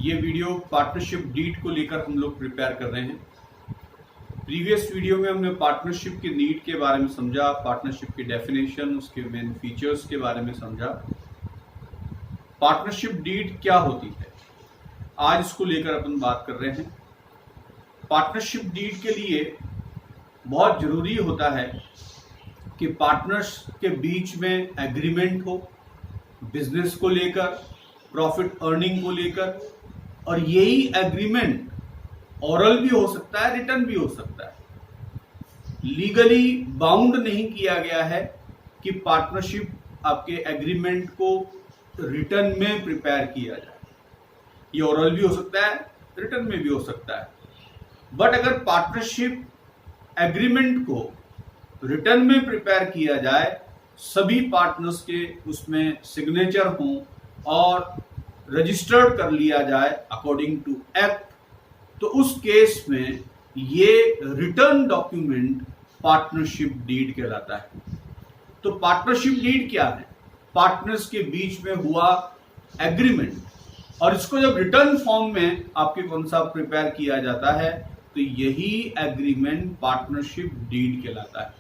ये video partnership deed को लेकर हम लोग प्रिपेयर कर रहे हैं। प्रीवियस वीडियो में हमने पार्टनरशिप की नीड के बारे में समझा, पार्टनरशिप की डेफिनेशन, उसके मेन फीचर्स के बारे में समझा। पार्टनरशिप डीड क्या होती है, आज इसको लेकर अपन बात कर रहे हैं। पार्टनरशिप डीड के लिए बहुत जरूरी होता है कि पार्टनर्स के बीच में एग्रीमेंट हो, बिजनेस को लेकर, प्रॉफिट अर्निंग को लेकर, और यही एग्रीमेंट ओरल भी हो सकता है, रिटर्न भी हो सकता है। लीगली बाउंड नहीं किया गया है कि पार्टनरशिप आपके एग्रीमेंट को रिटर्न में प्रिपेयर किया जाए। ये ओरल भी हो सकता है, रिटर्न में भी हो सकता है। बट अगर पार्टनरशिप एग्रीमेंट को रिटर्न में प्रिपेयर किया जाए, सभी पार्टनर्स के उसमें सिग्नेचर हों और रजिस्टर्ड कर लिया जाए अकॉर्डिंग टू एक्ट, तो उस केस में ये रिटर्न डॉक्यूमेंट पार्टनरशिप डीड कहलाता है। तो पार्टनरशिप डीड क्या है? पार्टनर्स के बीच में हुआ एग्रीमेंट, और इसको जब रिटर्न फॉर्म में आपके कौन सा प्रिपेयर किया जाता है तो यही एग्रीमेंट पार्टनरशिप डीड कहलाता है।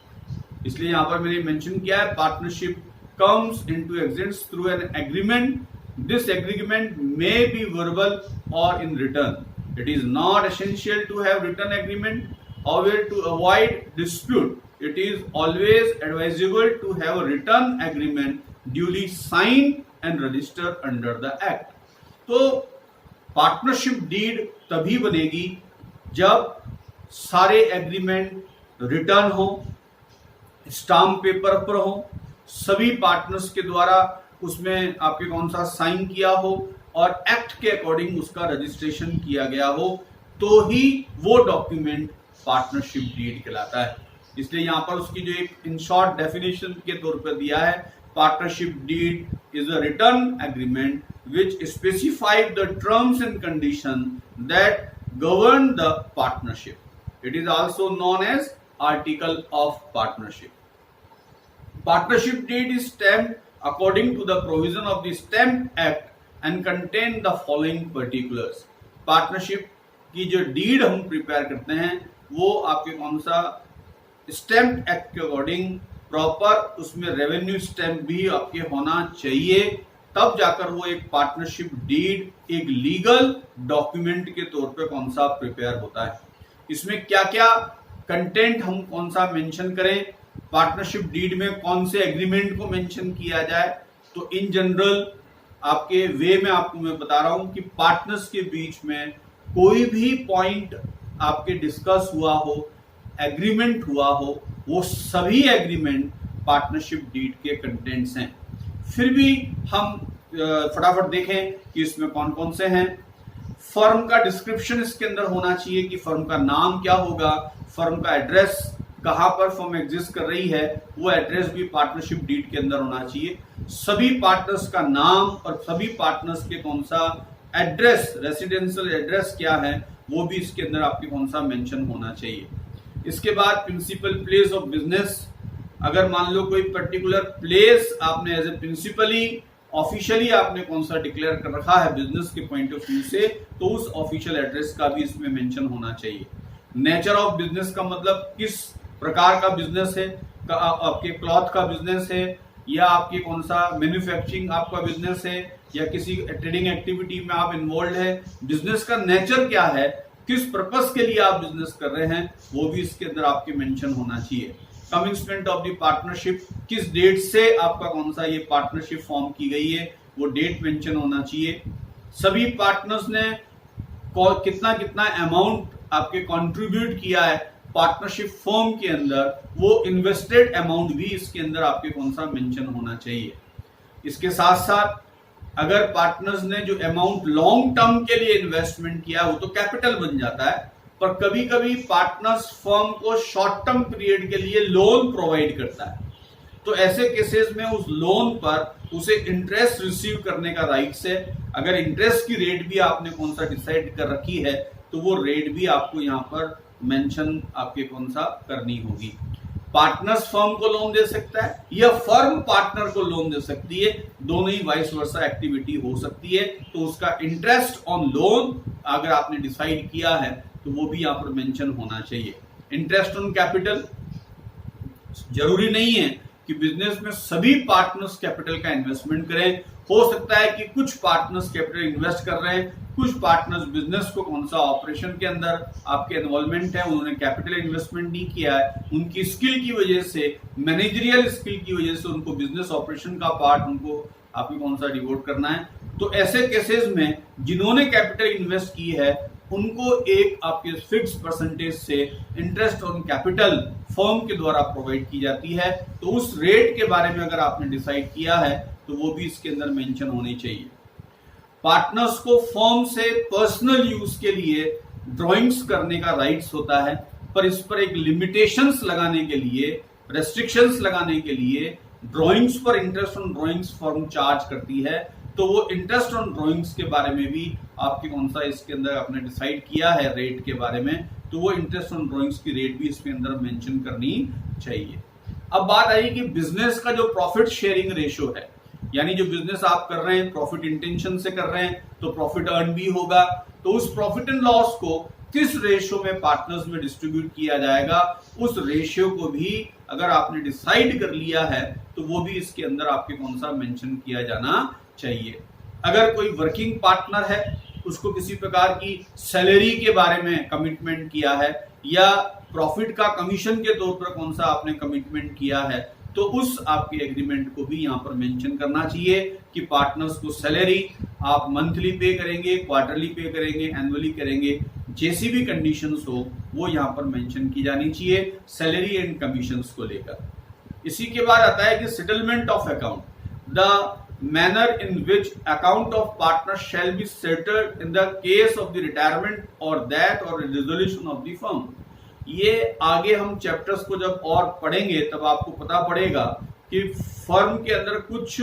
इसलिए यहां पर मैंने मेंशन किया है, partnership comes into exist through an agreement. This agreement may be verbal और in written. It is not essential to have written agreement. However, to avoid dispute, it is always advisable to have a written agreement duly signed and registered under the act. तो partnership deed तभी बनेगी जब सारे agreement return हो, stamp paper पर हो, सभी partners के द्वारा उसमें आपके कौन सा साइन किया हो और एक्ट के अकॉर्डिंग उसका रजिस्ट्रेशन किया गया हो, तो ही वो डॉक्यूमेंट पार्टनरशिप डीड कहलाता है। इसलिए यहां पर उसकी जो एक इन शॉर्ट डेफिनेशन के तौर पर दिया है, partnership deed is a written agreement which specified the terms and condition that govern the partnership. It is also known as article of partnership. Partnership deed is stamped according to the provision of the stamp act and contain the following particulars। Partnership की जो deed हम prepare करते हैं वो आपके कौन सा stamp act के अकॉर्डिंग प्रॉपर, उसमें रेवेन्यू स्टैम्प भी आपके होना चाहिए, तब जाकर वो एक पार्टनरशिप डीड एक लीगल डॉक्यूमेंट के तौर पे कौन सा प्रिपेयर होता है। इसमें क्या क्या कंटेंट हम कौन सा मेंशन करें, पार्टनरशिप डीड में कौन से एग्रीमेंट को मेंशन किया जाए, तो इन जनरल आपके वे में आपको मैं बता रहा हूं कि पार्टनर्स के बीच में कोई भी पॉइंट आपके डिस्कस हुआ हो, एग्रीमेंट हुआ हो, वो सभी एग्रीमेंट पार्टनरशिप डीड के कंटेंट्स हैं। फिर भी हम फटाफट देखें कि इसमें कौन कौन से हैं। फर्म का डिस्क्रिप्शन इसके अंदर होना चाहिए कि फर्म का नाम क्या होगा, फर्म का एड्रेस, कहां पर फर्म एग्जिस्ट कर रही है, वो एड्रेस भी पार्टनरशिप डीड के अंदर होना चाहिए। सभी पार्टनर्स का नाम और सभी पार्टनर्स के कौन सा एड्रेस, रेसिडेंशियल एड्रेस क्या है, वो भी इसके अंदर आपके कौन सा मेंशन होना चाहिए। इसके बाद प्रिंसिपल प्लेस ऑफ बिजनेस, अगर मान लो कोई पर्टिकुलर प्लेस आपने एज ए प्रिंसिपली ऑफिशियली आपने कौन सा डिक्लेयर कर रखा है बिजनेस के पॉइंट ऑफ व्यू से, तो उस ऑफिशियल एड्रेस का भी इसमें मेंशन होना चाहिए। नेचर ऑफ बिजनेस का मतलब किस प्रकार का बिजनेस है, आपके क्लॉथ का बिजनेस है या आपके कौन सा मैन्युफैक्चरिंग आपका बिजनेस है या किसी ट्रेडिंग एक्टिविटी में आप इन्वॉल्व है, बिजनेस का नेचर क्या है, किस पर्पस के लिए आप बिजनेस कर रहे हैं, वो भी इसके अंदर आपके मेंशन होना चाहिए। कमिंसमेंट ऑफ द पार्टनरशिप, किस डेट से आपका कौन सा ये पार्टनरशिप फॉर्म की गई है, वो डेट मेंशन होना चाहिए। सभी पार्टनर्स ने कितना कितना अमाउंट आपके कंट्रीब्यूट किया है पार्टनरशिप फॉर्म के अंदर, वो इन्वेस्टेड अमाउंट भी इसके अंदर आपके कौन सा मेंशन होना चाहिए। इसके साथ साथ अगर पार्टनर्स ने जो अमाउंट लॉन्ग टर्म के लिए इन्वेस्टमेंट किया वो तो कैपिटल बन जाता है, पर कभी कभी पार्टनर्स फर्म को शॉर्ट टर्म पीरियड के लिए लोन प्रोवाइड करता है, तो ऐसे केसेस में उस लोन पर उसे इंटरेस्ट रिसीव करने का राइट्स है। अगर इंटरेस्ट की रेट भी आपने कौन सा डिसाइड कर रखी है तो वो रेट भी आपको यहाँ पर मेंशन आपके कौन सा करनी होगी। पार्टनर्स फर्म को लोन दे सकता है या फर्म पार्टनर को लोन दे सकती है, दोनों ही वाइस वर्सा एक्टिविटी हो सकती है। तो उसका इंटरेस्ट ऑन लोन अगर आपने डिसाइड किया है तो वो भी यहां पर मेंशन होना चाहिए। इंटरेस्ट ऑन कैपिटल, जरूरी नहीं है कि बिजनेस में सभी पार्टनर्स कैपिटल का इन्वेस्टमेंट करें। हो सकता है कि कुछ पार्टनर्स कैपिटल इन्वेस्ट कर रहे हैं, कुछ पार्टनर्स बिजनेस को कौन सा ऑपरेशन के अंदर आपके इन्वॉल्वमेंट है, उन्होंने कैपिटल इन्वेस्टमेंट नहीं किया है, उनकी स्किल की वजह से, मैनेजरियल स्किल की वजह से उनको बिजनेस ऑपरेशन का पार्ट उनको आपको कौन सा डिवोट करना है। तो ऐसे केसेस में जिन्होंने कैपिटल इन्वेस्ट की है उनको एक आपके फिक्स परसेंटेज से इंटरेस्ट ऑन कैपिटल फर्म के द्वारा प्रोवाइड की जाती है। तो उस रेट के बारे में अगर आपने डिसाइड किया है तो वो भी इसके अंदर मेंशन होनी चाहिए। पार्टनर्स को फर्म से पर्सनल यूज के लिए ड्राइंग्स करने का राइट्स होता है, पर इस पर एक लिमिटेशंस लगाने के लिए, रेस्ट्रिक्शंस लगाने के लिए ड्राइंग्स पर interest on drawings firm charge करती है। तो वो इंटरेस्ट ऑन ड्राइंग्स के बारे में भी आपके कौन सा इसके अंदर आपने डिसाइड किया है रेट के बारे में, तो वो इंटरेस्ट ऑन ड्राइंग्स की रेट भी इसके अंदर मेंशन करनी चाहिए। अब बात आई कि बिजनेस का जो प्रॉफिट शेयरिंग रेशियो है, यानी जो बिजनेस आप कर रहे हैं प्रॉफिट इंटेंशन से कर रहे हैं तो प्रॉफिट अर्न भी होगा, तो उस प्रॉफिट एंड लॉस को किस रेशियो में पार्टनर्स में डिस्ट्रीब्यूट किया जाएगा, उस रेशियो को भी अगर आपने डिसाइड कर लिया है तो वो भी इसके अंदर आपके कौन सा मेंशन किया जाना चाहिए। अगर कोई वर्किंग पार्टनर है, उसको किसी प्रकार की सैलरी के बारे में कमिटमेंट किया है या प्रॉफिट का कमीशन के तौर पर कौन सा आपने कमिटमेंट किया है, तो उस आपके एग्रीमेंट को भी यहां पर मेंशन करना चाहिए कि पार्टनर्स को सैलरी आप मंथली पे करेंगे, क्वार्टरली पे करेंगे, एनुअली करेंगे, जैसी भी कंडीशंस हो वो यहां पर मेंशन की जानी चाहिए सैलरी एंड कमीशंस को लेकर। इसी के बाद आता है कि settlement of account, the manner in which account of partner shall be settled in the case of the retirement or death or dissolution of the firm। ये आगे हम चैप्टर्स को जब और पढ़ेंगे तब आपको पता पड़ेगा कि फर्म के अंदर कुछ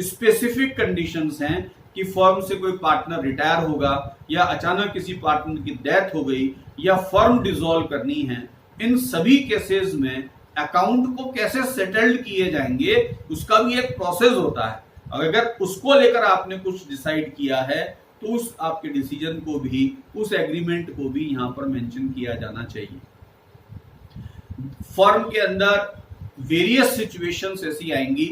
स्पेसिफिक कंडीशंस हैं कि फर्म से कोई पार्टनर रिटायर होगा या अचानक किसी पार्टनर की डेथ हो गई या फर्म डिसॉल्व करनी है, इन सभी केसेस में अकाउंट को कैसे सेटल्ड किए जाएंगे उसका भी एक प्रोसेस होता है। अगर उसको लेकर आपने कुछ डिसाइड किया है तो उस आपके डिसीजन को भी, उस एग्रीमेंट को भी यहां पर मेंशन किया जाना चाहिए। फर्म के अंदर वेरियस सिचुएशंस ऐसी आएंगी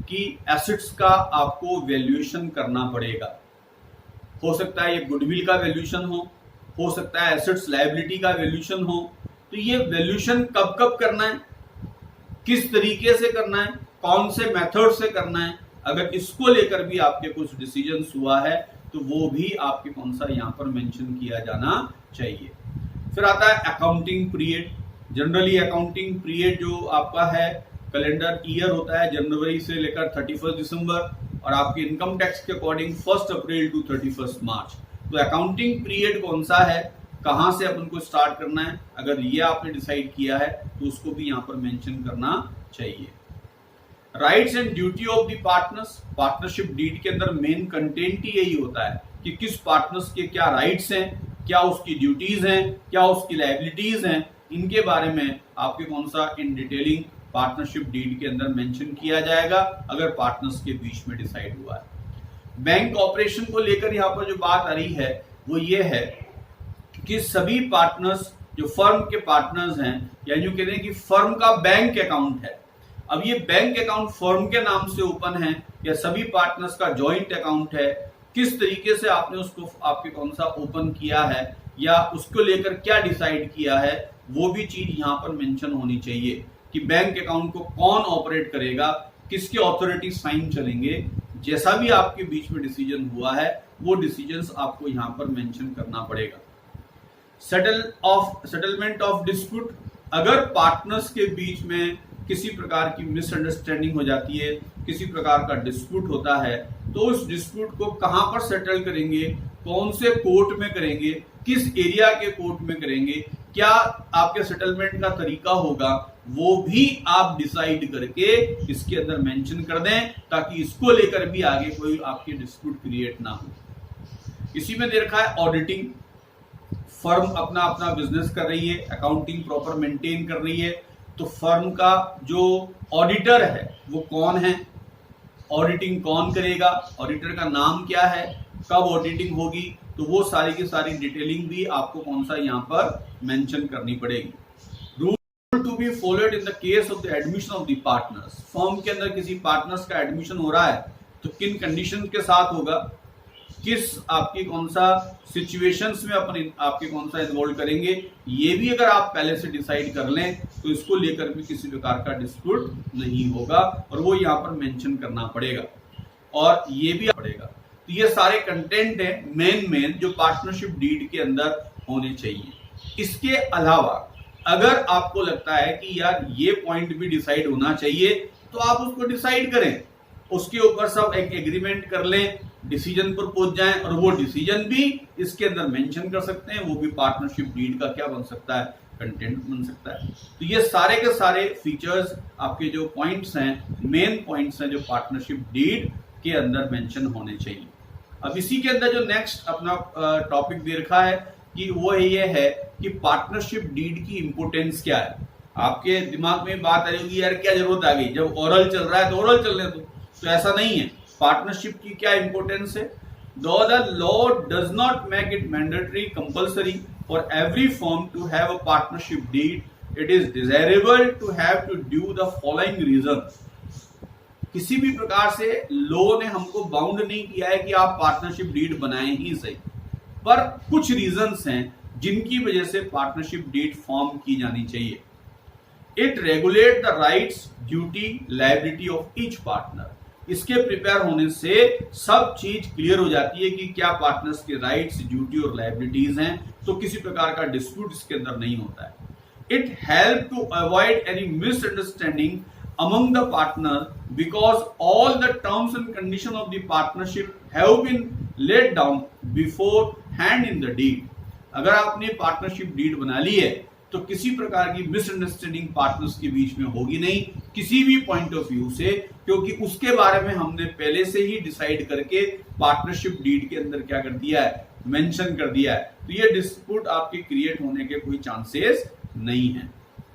कि एसेट्स का आपको वैल्यूएशन करना पड़ेगा। हो सकता है ये गुडविल का वैल्यूएशन हो सकता है एसेट्स लायबिलिटी का वैल्यूएशन हो। तो ये वैल्यूएशन कब कब करना है, किस तरीके से करना है, कौन से मेथड से करना है, अगर इसको लेकर भी आपके कुछ डिसीजंस हुआ है तो वो भी आपके कौन सा यहां पर मेंशन किया जाना चाहिए। फिर आता है accounting period. Generally accounting period जो आपका है कैलेंडर ईयर होता है जनवरी से लेकर 31 दिसंबर और आपके इनकम टैक्स के अकॉर्डिंग 1 अप्रैल टू 31 मार्च। तो अकाउंटिंग पीरियड कौन सा है, कहां से अपन को स्टार्ट करना है, अगर ये आपने डिसाइड किया है तो उसको भी यहां पर मेंशन करना चाहिए। Rights and duty of the partners, partnership deed के अंदर मेन कंटेंट ही यही होता है कि किस पार्टनर्स के क्या राइट्स हैं, क्या उसकी ड्यूटीज हैं, क्या उसकी लायबिलिटीज हैं, इनके बारे में आपके कौन सा इन डिटेलिंग पार्टनरशिप डीड के अंदर मेंशन किया जाएगा अगर पार्टनर्स के बीच में डिसाइड हुआ है। बैंक ऑपरेशन को लेकर यहाँ पर जो बात आ रही है वो ये है कि सभी पार्टनर्स जो फर्म के पार्टनर्स हैं, यानी जो कहते हैं कि फर्म का बैंक अकाउंट है, अब ये बैंक अकाउंट फर्म के नाम से ओपन है या सभी पार्टनर्स का जॉइंट अकाउंट है, किस तरीके से आपने उसको आपके कौन सा ओपन किया है या उसको लेकर क्या डिसाइड किया है, वो भी चीज यहाँ पर मेंशन होनी चाहिए कि बैंक अकाउंट को कौन ऑपरेट करेगा, किसके ऑथोरिटी साइन चलेंगे। जैसा भी आपके बीच में डिसीजन हुआ है वो डिसीजंस आपको यहाँ पर मेंशन करना पड़ेगा। सेटलमेंट ऑफ डिस्प्यूट, अगर पार्टनर्स के बीच में किसी प्रकार की मिसअंडरस्टैंडिंग हो जाती है, किसी प्रकार का डिस्प्यूट होता है, तो उस डिस्प्यूट को कहां पर सेटल करेंगे, कौन से कोर्ट में करेंगे, किस एरिया के कोर्ट में करेंगे, क्या आपके सेटलमेंट का तरीका होगा, वो भी आप डिसाइड करके इसके अंदर मेंशन कर दें ताकि इसको लेकर भी आगे कोई आपकी डिस्प्यूट क्रिएट ना हो। इसी में दे रखा है ऑडिटिंग, फर्म अपना बिजनेस कर रही है, अकाउंटिंग प्रॉपर मेंटेन कर रही है, तो फर्म का जो ऑडिटर है वो कौन है, ऑडिटिंग कौन करेगा, ऑडिटर का नाम क्या है, कब ऑडिटिंग होगी, तो वो सारी की सारी डिटेलिंग भी आपको कौन सा यहाँ पर मेंशन करनी पड़ेगी। Rule to be followed in the case of the admission of the partners. Firm के अंदर किसी पार्टनर्स का एडमिशन हो रहा है तो किन कंडीशन के साथ होगा, किस आपकी कौन सा सिचुएशंस में अपन आपके कौन सा इन्वॉल्व करेंगे, ये भी अगर आप पहले से डिसाइड कर लें तो इसको लेकर भी किसी प्रकार का डिस्प्यूट नहीं होगा और वो यहाँ पर मेंशन करना पड़ेगा और ये भी पड़ेगा। तो ये सारे कंटेंट है मेन जो पार्टनरशिप डीड के अंदर होने चाहिए। इसके अलावा अगर आपको लगता है कि यार ये पॉइंट भी डिसाइड होना चाहिए तो आप उसको डिसाइड करें, उसके ऊपर सब एक एग्रीमेंट कर लें, डिसीजन पर पहुंच जाएं और वो डिसीजन भी इसके अंदर मेंशन कर सकते हैं, वो भी पार्टनरशिप डीड का क्या बन सकता है, कंटेंट बन सकता है। तो ये सारे के सारे फीचर्स आपके जो पॉइंट्स हैं, मेन पॉइंट्स हैं जो पार्टनरशिप डीड के अंदर मेंशन होने चाहिए। अब इसी के अंदर जो नेक्स्ट अपना टॉपिक दे रखा है कि वो ये है कि पार्टनरशिप डीड की इंपोर्टेंस क्या है। आपके दिमाग में बात आ रही होगी यार क्या जरूरत आ गई, जब ओरल चल रहा है तो ओरल चलने दो, तो ऐसा नहीं है। पार्टनरशिप की क्या इंपोर्टेंस है, though the law does not make it mandatory compulsory for every firm to have a partnership deed, it is desirable to have to due the following reason. किसी भी प्रकार से लॉ ने हमको बाउंड नहीं किया है कि आप पार्टनरशिप डीड बनाएं ही सही, पर कुछ रीजंस हैं जिनकी वजह से पार्टनरशिप डीड फॉर्म की जानी चाहिए। It regulate the rights, duty, liability of each partner. इसके प्रिपेयर होने से सब चीज क्लियर हो जाती है कि क्या पार्टनर्स के राइट्स, ड्यूटी और लायबिलिटीज हैं, तो किसी प्रकार का डिस्प्यूट इसके अंदर नहीं होता है। It help to avoid any misunderstanding among the partner because all the terms and conditions of the partnership have been laid down before hand in the deed। अगर आपने पार्टनरशिप डीड बना ली है तो किसी प्रकार की मिसअंडरस्टैंडिंग पार्टनर्स के बीच में होगी नहीं किसी भी पॉइंट ऑफ व्यू से, क्योंकि उसके बारे में हमने पहले से ही डिसाइड करके पार्टनरशिप डीड के अंदर क्या कर दिया है, मेंशन कर दिया है। तो ये डिस्प्यूट आपके क्रिएट होने के कोई चांसेस नहीं है।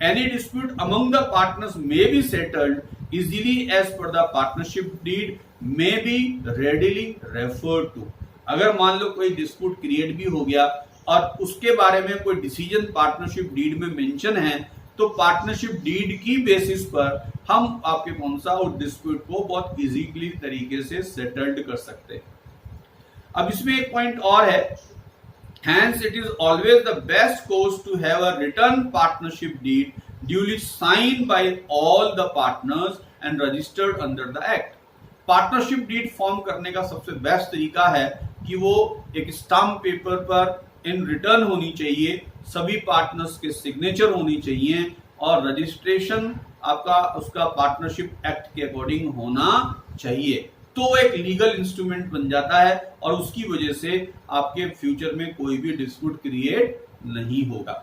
Any dispute among the partners may be settled easily as per the partnership deed may be readily referred to। अगर मान लो कोई डिस्प्यूट क्रिएट भी हो गया और उसके बारे में कोई डिसीजन पार्टनरशिप डीड में मेंशन है तो पार्टनरशिप डीड की बेसिस पर हम आपके कौन सा उस डिस्प्यूट को बहुत इजीली तरीके से सेटल्ड कर सकते हैं। अब इसमें एक पॉइंट और है, hence it is always the best course to have a written partnership deed duly signed by all the partners and registered under the act। Partnership deed form करने का सबसे बेस्ट तरीका है कि वो एक स्टाम्प पेपर पर इन रिटर्न होनी चाहिए, सभी पार्टनर्स के सिग्नेचर होनी चाहिए और रजिस्ट्रेशन आपका उसका पार्टनरशिप एक्ट के अकॉर्डिंग होना चाहिए, तो एक लीगल इंस्ट्रूमेंट बन जाता है और उसकी वजह से आपके फ्यूचर में कोई भी डिस्प्यूट क्रिएट नहीं होगा।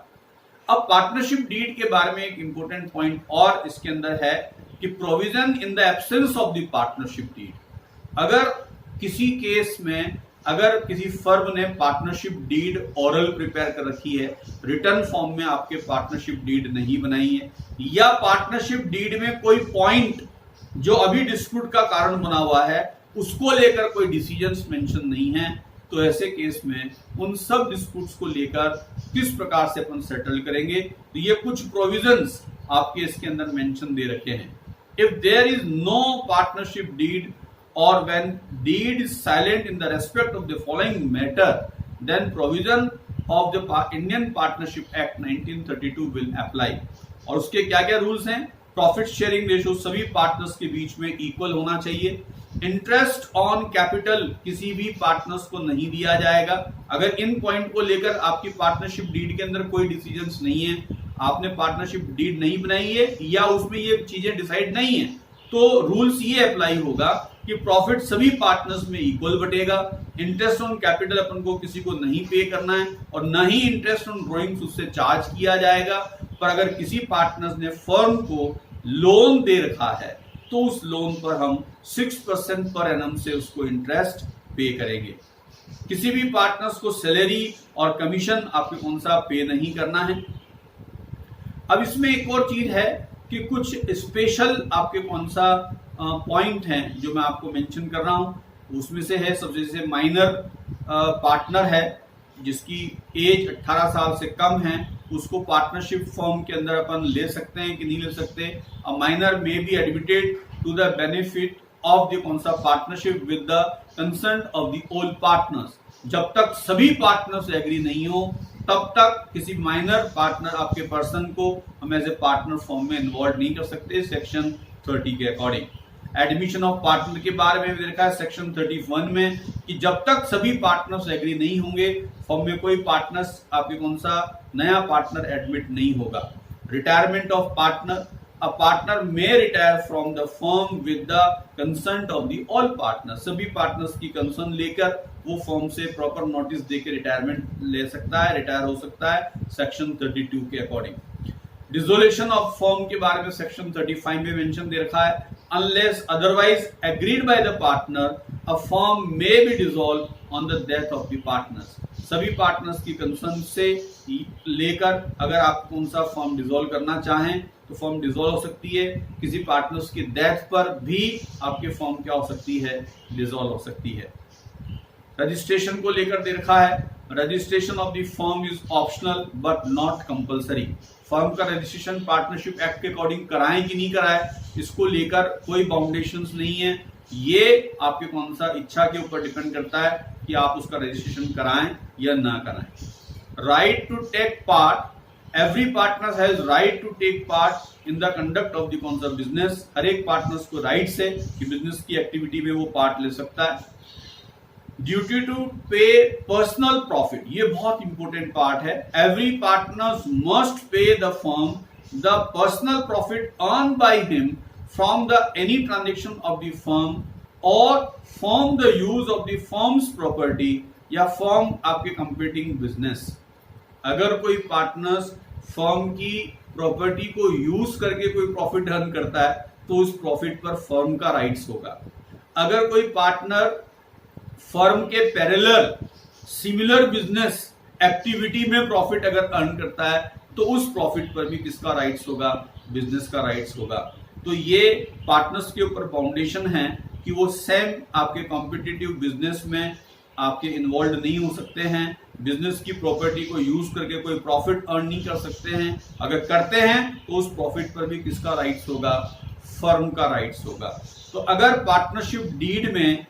अब पार्टनरशिप डीड के बारे में एक इंपॉर्टेंट पॉइंट और इसके अंदर है कि provision in the absence of the partnership deed. अगर किसी केस में अगर किसी फर्म ने पार्टनरशिप डीड ओरल प्रिपेयर कर रखी है, रिटर्न फॉर्म में आपके पार्टनरशिप डीड नहीं बनाई है, या पार्टनरशिप डीड में कोई पॉइंट जो अभी डिस्प्यूट का कारण बना हुआ है उसको लेकर कोई डिसीजंस मेंशन नहीं है, तो ऐसे केस में उन सब डिस्प्यूट्स को लेकर किस प्रकार से अपन सेटल करेंगे, तो ये कुछ प्रोविजंस आपके इसके अंदर मेंशन दे रखे हैं। If there is no partnership deed और when deed is silent in the respect of the following matter, then provision of the Indian Partnership Act 1932 will apply. और उसके क्या क्या रूल्स हैं, प्रॉफिट शेयरिंग रेशो सभी पार्टनर्स के बीच में इक्वल होना चाहिए, इंटरेस्ट ऑन कैपिटल किसी भी पार्टनर्स को नहीं दिया जाएगा। अगर इन पॉइंट को लेकर आपकी पार्टनरशिप डीड के अंदर कोई डिसीजंस नहीं है, आपने पार्टनरशिप डीड नहीं बनाई है या उसमें ये चीजें डिसाइड नहीं है, तो रूल्स ये अप्लाई होगा कि प्रॉफिट सभी पार्टनर्स में इक्वल बटेगा, इंटरेस्ट ऑन कैपिटल अपन को किसी को नहीं पे करना है और न ही इंटरेस्ट ऑन ड्रॉइंग्स उससे चार्ज किया जाएगा। पर अगर किसी पार्टनर्स ने फर्म को लोन दे रखा है तो उस लोन पर हम 6% पर एनम से उसको इंटरेस्ट पे करेंगे। किसी भी पार्टनर्स को सैलरी और कमीशन आपको कौन सा पे नहीं करना है। अब इसमें एक और चीज है कि कुछ स्पेशल आपके कौन सा पॉइंट हैं जो मैं आपको मेंशन कर रहा हूं। उसमें से है सबसे जैसे माइनर पार्टनर है जिसकी एज 18 साल से कम है, उसको पार्टनरशिप फॉर्म के अंदर अपन ले सकते हैं कि नहीं ले सकते। A minor may be admitted to the benefit of the कौन सा partnership with the concern of the all partners. जब तक सभी पार्टनर्स एग्री नहीं हो तब तक किसी माइनर पार्टनर आपके पर्सन को हम एज ए पार्टनर फॉर्म में इन्वॉल्व नहीं कर सकते सेक्शन 30 के अकॉर्डिंग। एडमिशन ऑफ पार्टनर के बारे में भी देखा है सेक्शन 31 में कि जब तक सभी पार्टनर्स एग्री नहीं होंगे फॉर्म में कोई पार्टनर्स आपके कौन सा नया पार्टनर एडमिट नहीं होगा। Retirement of partner, a partner may retire from the firm with the consent of the all partner. सभी पार्टनर्स की कंसर्न लेकर वो फर्म से प्रॉपर नोटिस देकर रिटायरमेंट ले सकता है, रिटायर हो सकता है सेक्शन 32 के अकॉर्डिंग। डिसोल्यूशन ऑफ फर्म के बारे में सेक्शन 35 में मेंशन दे रखा है। Unless otherwise agreed by the partner a firm may be dissolve on the death of the partners. सभी पार्टनर्स की कंसर्न से लेकर अगर आप कौन सा फर्म डिसॉल्व करना चाहें तो फर्म डिसॉल्व हो सकती है। किसी पार्टनर्स की डेथ पर भी आपके फर्म क्या हो सकती है, डिसॉल्व हो सकती है। रजिस्ट्रेशन को लेकर दे रखा है registration of the firm is optional but not compulsory. Firm का रजिस्ट्रेशन पार्टनरशिप एक्ट के अकॉर्डिंग कराएं कि नहीं कराएं इसको लेकर कोई बाउंडेशंस नहीं है। ये आपके कौन सा इच्छा के ऊपर डिपेंड करता है कि आप उसका रजिस्ट्रेशन कराएं या ना कराएं। Right to take part, every partner has right to take part in the conduct of the कौन सा बिजनेस। हर एक पार्टनर्स को राइट है कि बिजनेस की एक्टिविटी में वो पार्ट ले सकता है। Duty to pay personal profit, ये बहुत इंपॉर्टेंट पार्ट है। Every partners must pay the firm the personal profit earn by him from the any transaction of the firm और from the use of the firm's property या firm आपके competing business. अगर कोई partners firm की property को use करके कोई profit earn करता है तो उस प्रॉफिट पर फर्म का राइट्स होगा। अगर कोई पार्टनर फर्म के पैरेलल सिमिलर बिजनेस एक्टिविटी में प्रॉफिट अगर अर्न करता है तो उस प्रॉफिट पर भी किसका राइट्स होगा, बिजनेस का राइट्स होगा। तो ये पार्टनर्स के ऊपर फाउंडेशन है कि वो सेम आपके कॉम्पिटिटिव बिजनेस में आपके इन्वॉल्व नहीं हो सकते हैं, बिजनेस की प्रॉपर्टी को यूज करके कोई प्रॉफिट अर्न नहीं कर सकते हैं। अगर करते हैं तो उस प्रॉफिट पर भी किसका राइट्स होगा, फर्म का राइट्स होगा। तो अगर पार्टनरशिप डीड में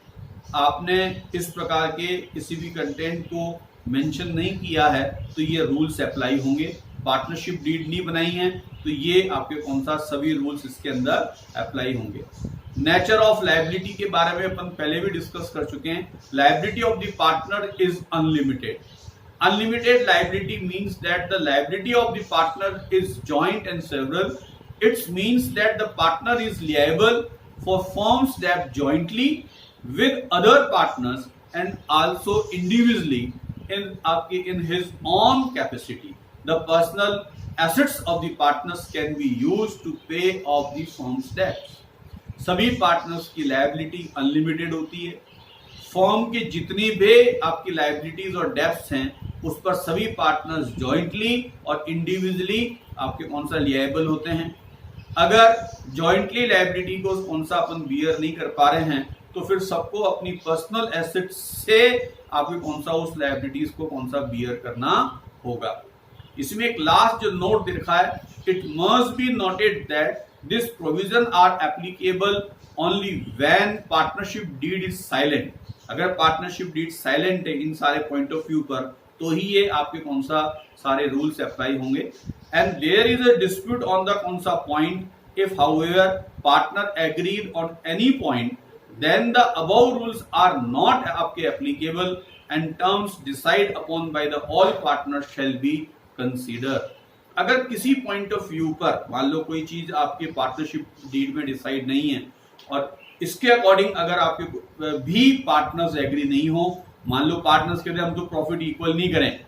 आपने इस प्रकार के किसी भी कंटेंट को मेंशन नहीं किया है तो ये रूल्स अप्लाई होंगे। पार्टनरशिप डीड नहीं बनाई है तो ये आपके कौन सा सभी रूल्स इसके अंदर अप्लाई होंगे। नेचर ऑफ लायबिलिटी के बारे में अपन पहले भी डिस्कस कर चुके हैं। Liability of the partner is unlimited. Unlimited liability means that the liability of the partner is joint and several. It's means that the partner is liable for firms debt jointly with other partners and also individually in his own capacity. The personal assets of the partners can be used to pay off the firm's debts. सभी partners की liability unlimited होती है। Firm के जितनी भी आपकी liabilities और debts हैं उस पर सभी पार्टनर्स जॉइंटली और इंडिविजुअली आपके कौन सा लिएबल होते हैं। अगर जॉइंटली लायबिलिटी को कौन सा अपन बियर नहीं कर पा रहे हैं तो फिर सबको अपनी पर्सनल एसेट्स से आपको कौन सा उस लायबिलिटीज को कौन सा बियर करना होगा। इसमें एक लास्ट जो नोट दे रखा है, it must be noted that this provision are applicable only when partnership deed is silent. अगर पार्टनरशिप डीड साइलेंट है इन सारे पॉइंट ऑफ व्यू पर तो ही ये आपके कौन सा सारे रूल्स अप्लाई होंगे। And there is a dispute on the कौन सा point, if however partner agreed on any point then the above rules are not applicable and terms decided upon by the all partners shall be considered. अगर किसी point of view पर मान लो कोई चीज आपके partnership deed में decide नहीं है और इसके अकॉर्डिंग अगर आपके भी पार्टनर्स एग्री नहीं हो, मान लो पार्टनर्स कहते हैं हम तो प्रॉफिट इक्वल नहीं करें,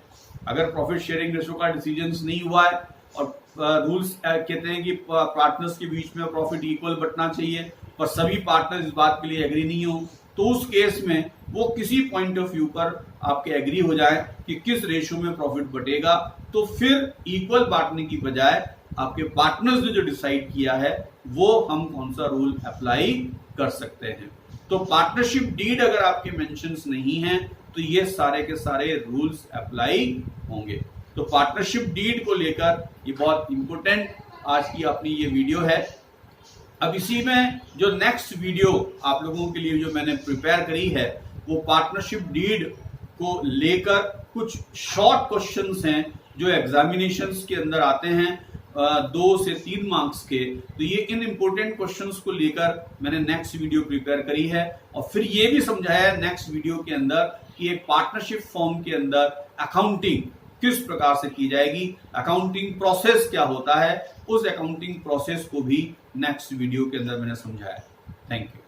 अगर प्रॉफिट शेयरिंग रेशो का डिसीजन नहीं हुआ है और रूल्स कहते हैं कि पार्टनर्स के बीच में प्रॉफिट इक्वल बंटना चाहिए पर सभी पार्टनर इस बात के लिए एग्री नहीं हो, तो उस केस में वो किसी पॉइंट ऑफ व्यू पर आपके एग्री हो जाए कि किस रेशियो में प्रॉफिट बटेगा, तो फिर इक्वल बांटने की बजाय आपके पार्टनर्स ने जो डिसाइड किया है वो हम कौन सा रूल अप्लाई कर सकते हैं। तो पार्टनरशिप डीड अगर आपके मेंशंस नहीं हैं तो ये सारे के सारे रूल्स अप्लाई होंगे। तो पार्टनरशिप डीड को लेकर ये बहुत इंपॉर्टेंट आज की अपनी ये वीडियो है। अब इसी में जो नेक्स्ट वीडियो आप लोगों के लिए जो मैंने प्रिपेयर करी है वो पार्टनरशिप डीड को लेकर कुछ शॉर्ट क्वेश्चंस हैं जो एग्जामिनेशंस के अंदर आते हैं 2 से 3 मार्क्स के। तो ये इन इंपॉर्टेंट क्वेश्चंस को लेकर मैंने नेक्स्ट वीडियो प्रिपेयर करी है और फिर ये भी समझाया है नेक्स्ट वीडियो के अंदर कि एक पार्टनरशिप फॉर्म के अंदर अकाउंटिंग किस प्रकार से की जाएगी, अकाउंटिंग प्रोसेस क्या होता है, उस अकाउंटिंग प्रोसेस को भी नेक्स्ट वीडियो के अंदर मैंने समझाया है। Thank you.